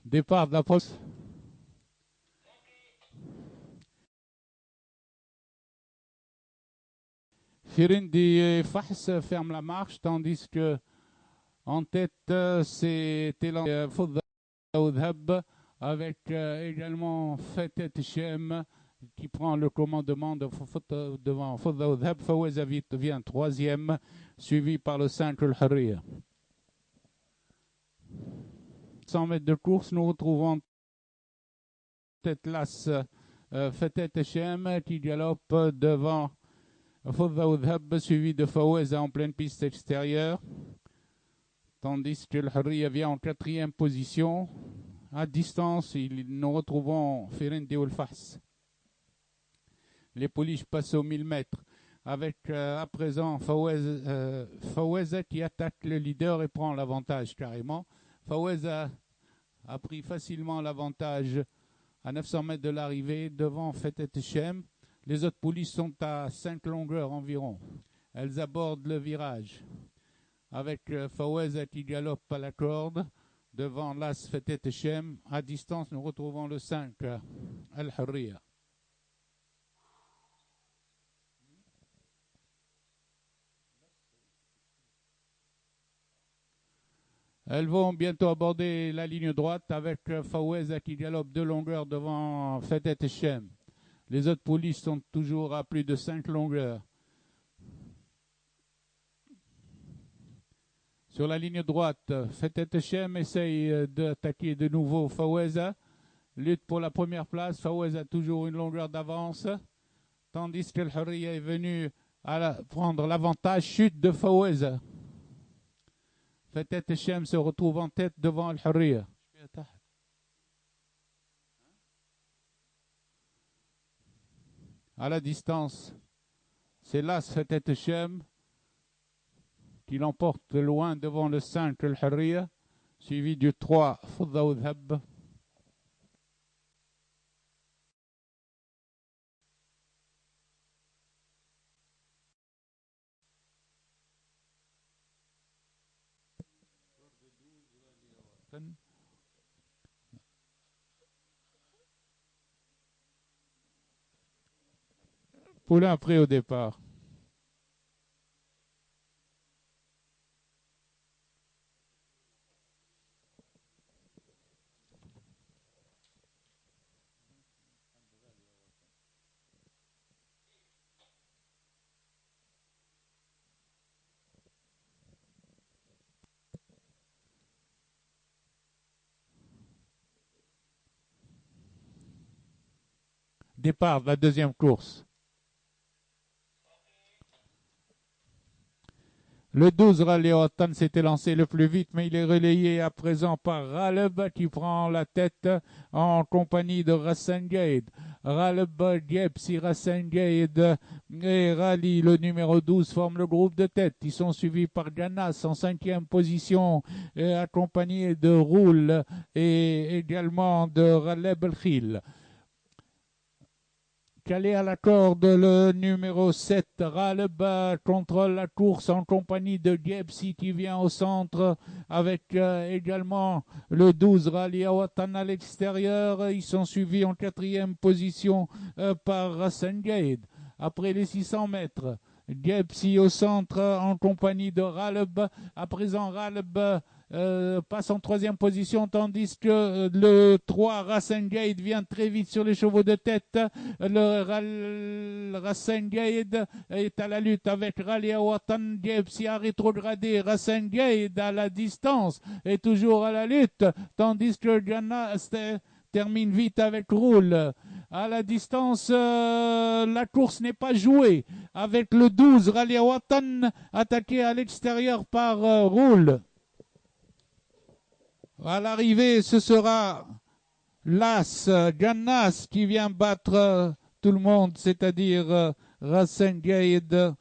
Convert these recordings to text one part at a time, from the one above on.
Départ de la poste. Firindi Fahs ferme la marche, tandis que en tête, c'est Télan Fodda Oudhab, avec également Fetet Shem qui prend le commandement devant Fodda Oudhab. Fawaz vient troisième, suivi par le 5 El Harriya. 100 mètres de course, nous retrouvons tête l'as Fetet Shem qui galope devant Fodda Oudhab, suivi de Fawaz en pleine piste extérieure. Tandis que le Harriya vient en quatrième position. À distance, nous retrouvons Firindi ou Fahs. Les pouliches passent aux 1000 mètres avec à présent Fawaz qui attaque le leader et prend l'avantage carrément. Fawaz a pris facilement l'avantage à 900 mètres de l'arrivée devant Fetet Shem. Les autres pouliches sont à 5 longueurs environ. Elles abordent le virage avec Fawaz qui galope à la corde devant l'As Fetet Shem. À distance, nous retrouvons le 5 Al Harriya. Elles vont bientôt aborder la ligne droite avec Fawaz qui galope de longueurs devant Fetet Shem. Les autres pouliches sont toujours à plus de 5 longueurs. Sur la ligne droite, Fetet Shem essaye d'attaquer de nouveau Fawaz. Lutte pour la première place. Fawaz a toujours une longueur d'avance. Tandis que le Harriya est venu prendre l'avantage. Chute de Fawaz. Fetet Shem se retrouve en tête devant le Harriya. À la distance, c'est l'As Fetet Shem qui l'emporte loin devant le 5 El Harriya, suivi du 3 Fodda Oudhab. Poulain pris au départ. Départ de la deuxième course. Le 12 Raleigh Watan s'était lancé le plus vite, mais il est relayé à présent par Raleb qui prend la tête en compagnie de Rassengade. Raleb, Diepsi, Rassengade et Rally, le numéro 12, forment le groupe de tête. Ils sont suivis par Janas en 5e position, accompagné de Roule et également de Raleb El-Khil. Calé à la corde, le numéro 7, Raleb, contrôle la course en compagnie de Diepsi qui vient au centre avec également le 12, Rally Awatan à l'extérieur. Ils sont suivis en 4e position par Rassengade. Après les 600 mètres, Diepsi au centre en compagnie de Raleb. À présent, Raleb passe en 3e position, tandis que le 3 Rassengade vient très vite sur les chevaux de tête. Le Rassengade est à la lutte avec Rally Awatan. Diepsi a rétrogradé. Rassengade à la distance est toujours à la lutte, tandis que Jana termine vite avec Roule. À la distance, la course n'est pas jouée avec le 12 Rally Awatan attaqué à l'extérieur par Roule. À l'arrivée, ce sera l'As, Jannas, qui vient battre tout le monde, c'est-à-dire Rassengade.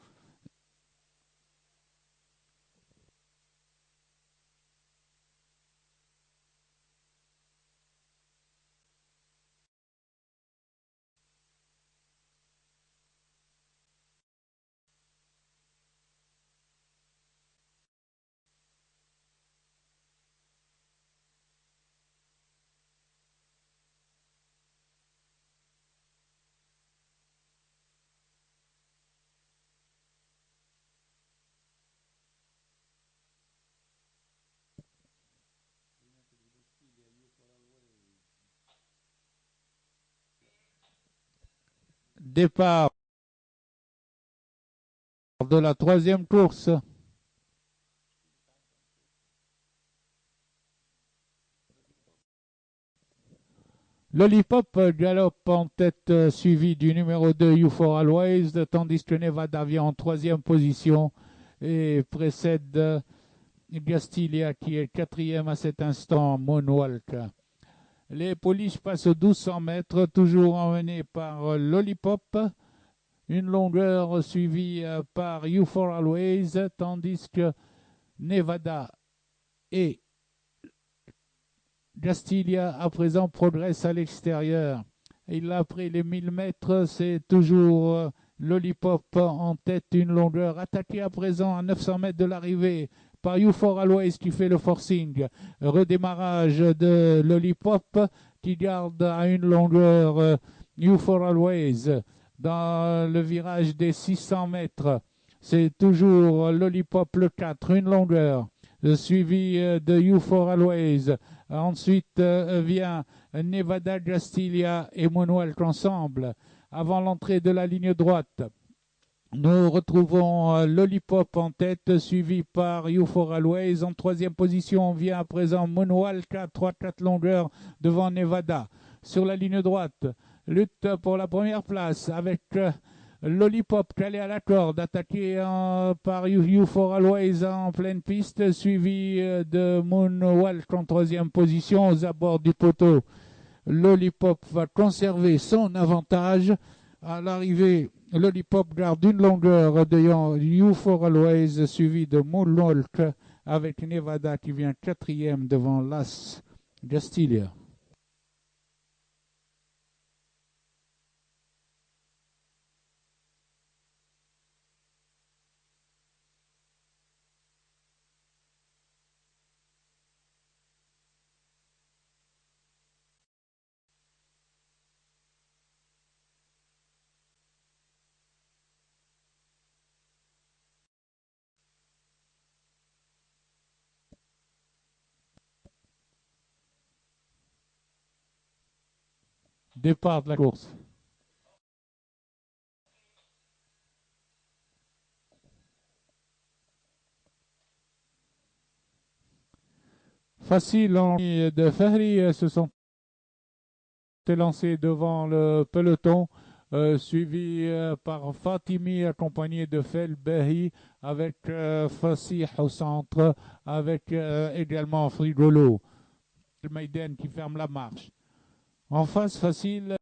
Départ de la troisième course. Lollipop galope en tête, suivi du numéro 2 You For Always, tandis que Nevada vient en troisième position et précède Gastilia qui est quatrième à cet instant, Moonwalk. Les polices passent aux 1200 mètres, toujours emmenés par Lollipop. Une longueur suivie par You For Always, tandis que Nevada et Gastilia à présent progresse à l'extérieur. Il a pris les 1000 mètres, c'est toujours Lollipop en tête, une longueur attaquée à présent à 900 mètres de l'arrivée par You For Always qui fait le forcing. Redémarrage de Lollipop qui garde à une longueur You For Always dans le virage des 600 mètres. C'est toujours Lollipop le 4, une longueur, suivi de You For Always. Ensuite vient Nevada, Gastilia et Moonwalk ensemble. Avant l'entrée de la ligne droite, nous retrouvons Lollipop en tête, suivi par You For Always. En troisième position, on vient à présent Moonwalk à 3-4 longueurs devant Nevada. Sur la ligne droite, lutte pour la première place avec Lollipop calé à la corde, attaqué par You For Always en pleine piste, suivi de Moonwalk en troisième position aux abords du poteau. Lollipop va conserver son avantage. À l'arrivée, Lollipop garde une longueur de You For Always, suivi de Moonwalk avec Nevada qui vient quatrième devant Las Gastilia. Départ de la course. Facile en de Fahri se sont lancés devant le peloton, suivi par Fatimi accompagné de Felbehi avec Fassih au centre, avec également Frigolo. Maiden qui ferme la marche. En face, Facile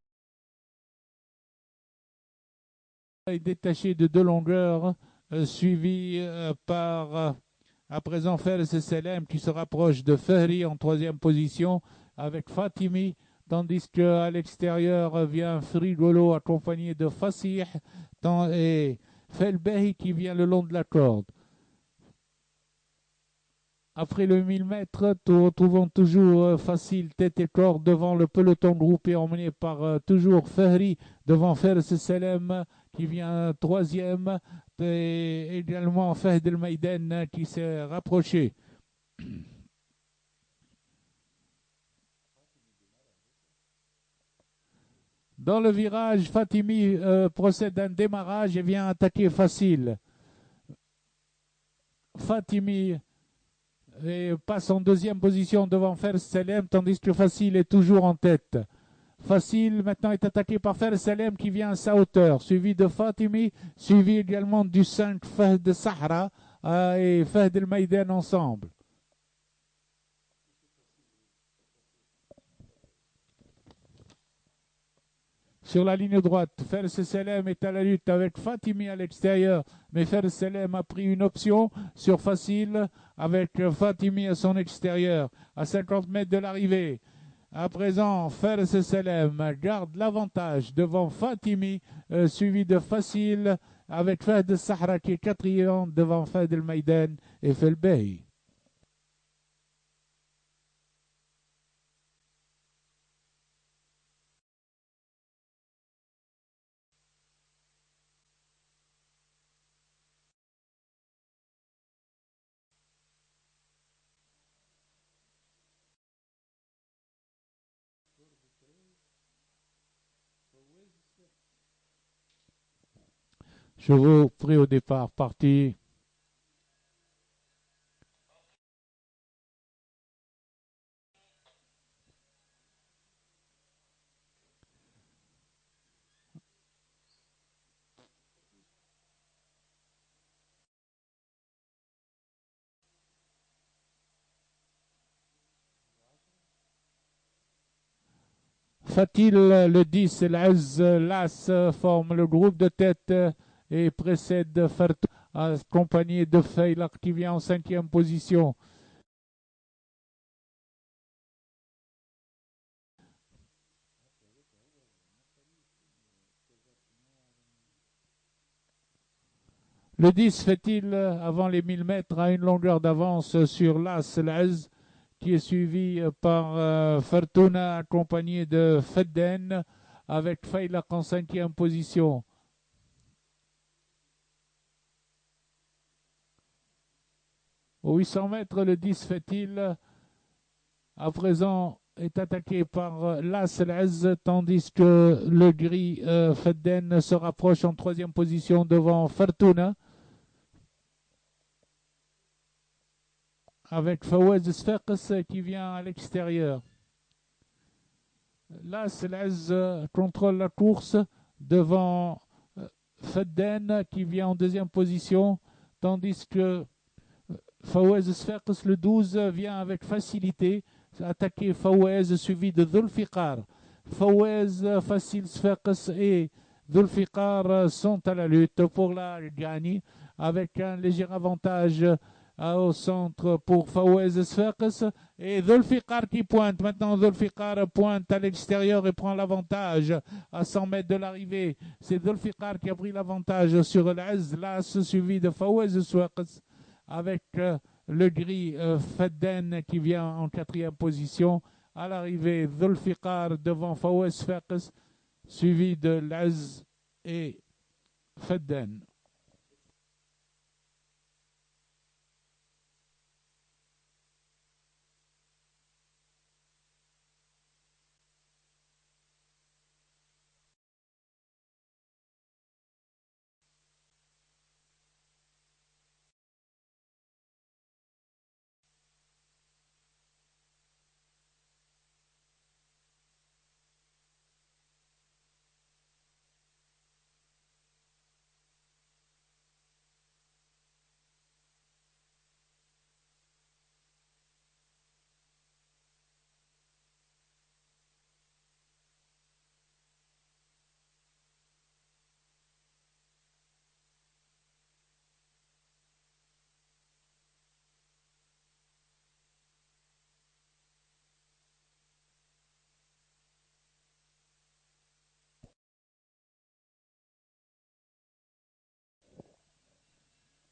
est détaché de deux longueurs, suivi par à présent Fels Selem qui se rapproche de Fahri en troisième position avec Fatimi, tandis qu'à l'extérieur vient Frigolo accompagné de Fassih et Felbehi qui vient le long de la corde. Après le 1000 mètres, nous retrouvons toujours Facile tête et corps devant le peloton groupé emmené par toujours Fahri devant Fers Selem qui vient troisième et également Fahd El Maiden qui s'est rapproché. Dans le virage, Fatimi procède d'un démarrage et vient attaquer Facile. Fatimi passe en deuxième position devant Fers Selem, tandis que Facile est toujours en tête. Facile maintenant est attaqué par Fers Selem qui vient à sa hauteur, suivi de Fatimi, suivi également du 5 Fahd Sahra et Fahd El Maiden ensemble. Sur la ligne droite, Fers Selem est à la lutte avec Fatimi à l'extérieur, mais Fers Selem a pris une option sur Facile avec Fatimi à son extérieur, à 50 mètres de l'arrivée. À présent, Fers Selem garde l'avantage devant Fatimi, suivi de Facile avec Fahd Sahra qui est quatrième devant Fahd El Maiden et Felbehi. Chevaux pris au départ, parti. Fatil, le 10, l'Az, l'As forme le groupe de tête et précède Fartou, accompagné de Feylak qui vient en cinquième position. Le 10 fait-il avant les 1000 mètres à une longueur d'avance sur l'As, l'Az, qui est suivi par Fortuna accompagné de Fedden avec Feylak en cinquième position. Aux 800 mètres, le 10 fait-il à présent est attaqué par l'As l'Az, tandis que le gris Fedden se rapproche en troisième position devant Fortuna, avec Fawaz Sfaqs qui vient à l'extérieur. L'As l'Az contrôle la course devant Fedden qui vient en deuxième position, tandis que Fawaz Sfaqs, le 12, vient avec facilité attaquer Fawaz suivi de Dhulfiqar. Fawaz, Facile Sfaqs et Dhulfiqar sont à la lutte pour la gagne avec un léger avantage au centre pour Fawaz Sfaqs et Dhulfiqar qui pointe. Maintenant Dhulfiqar pointe à l'extérieur et prend l'avantage à 100 mètres de l'arrivée. C'est Dhulfiqar qui a pris l'avantage sur l'Az, l'As suivi de Fawaz Sfaqs avec le gris Fedden qui vient en quatrième position. À l'arrivée, Dhulfiqar devant Fawaz Sfaqs, suivi de Laz et Fedden.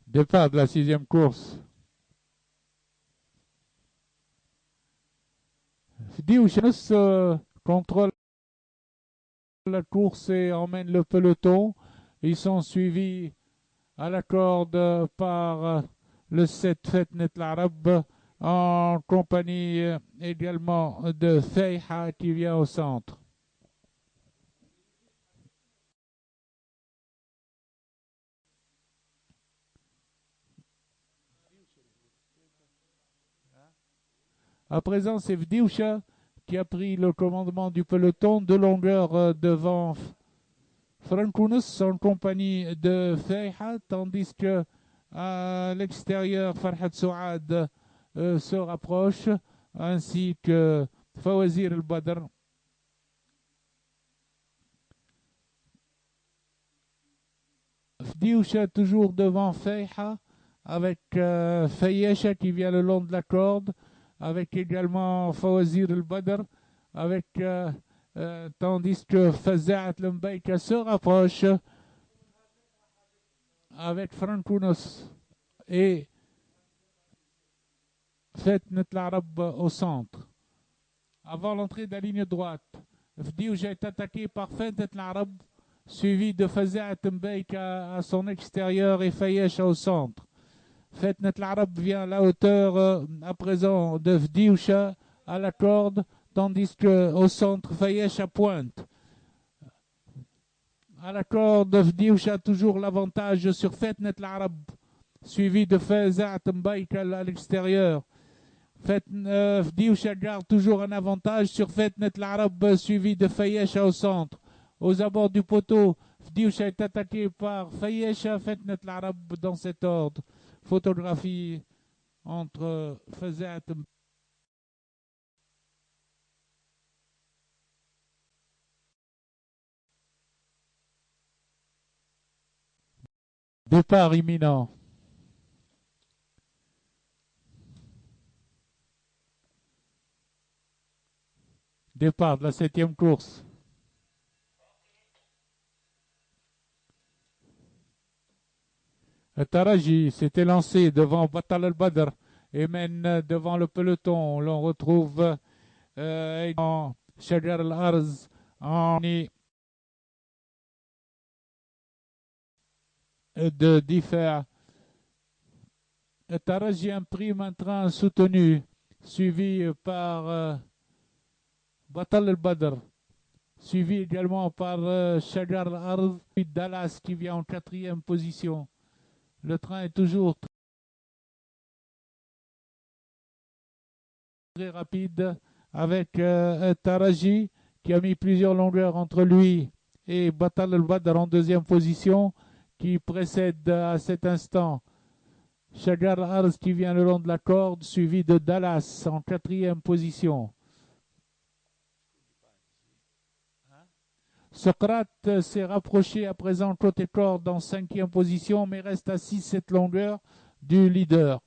Départ de la sixième course. Diouchanus contrôle la course et emmène le peloton. Ils sont suivis à la corde par le 7 Fetnet l'Arab en compagnie également de Feiha qui vient au centre. À présent, c'est Vdioucha qui a pris le commandement du peloton de longueur devant Frankounous en compagnie de Feiha, tandis que à l'extérieur, Farhat Souad se rapproche, ainsi que Fawazir el-Badr. Vdioucha toujours devant Feiha, avec Fayesha qui vient le long de la corde, avec également Fawazir el-Badr, avec tandis que Faza'at Lembaïka se rapproche avec Frankounos et Fetnet l'Arab au centre. Avant l'entrée de la ligne droite, Vdiouja est attaqué par Fetnet l'Arab, suivi de Faza'at Lembaïka à son extérieur et Fayesh au centre. Fetnet l'Arab vient à la hauteur à présent de Vdioucha à la corde, tandis qu'au centre, Fayesh à pointe. À la corde, Fdiouch a toujours l'avantage sur Fetnet l'Arab, suivi de Fezat Mbaïkal à l'extérieur. Fdiouch garde toujours un avantage sur Fetnet l'Arab, suivi de Fayesha au centre. Aux abords du poteau, Fdiouch est attaqué par Fayesha, Fetnet l'Arab dans cet ordre. Photographie entre Fezat départ imminent. Départ de la 7e course. Taraji s'était lancé devant Batal al-Badr et mène devant le peloton. L'on retrouve Shajar al-Arz en de Differ. Taraji imprime un train soutenu, suivi par Batal al-Badr, suivi également par Shajar al-Arz, puis Dallas qui vient en 4e position. Le train est toujours très rapide avec Taraji qui a mis plusieurs longueurs entre lui et Batal al-Badr en 2e position qui précède à cet instant Shajar Arz qui vient le long de la corde suivi de Dallas en 4e position. Socrate s'est rapproché à présent côté corde en 5e position mais reste à 6-7 longueurs du leader.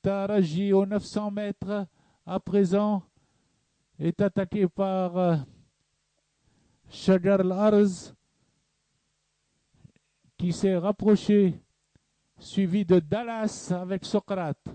Taraji aux 900 mètres à présent est attaqué par Shajar al-Arz qui s'est rapproché, suivi de Dallas avec Socrate.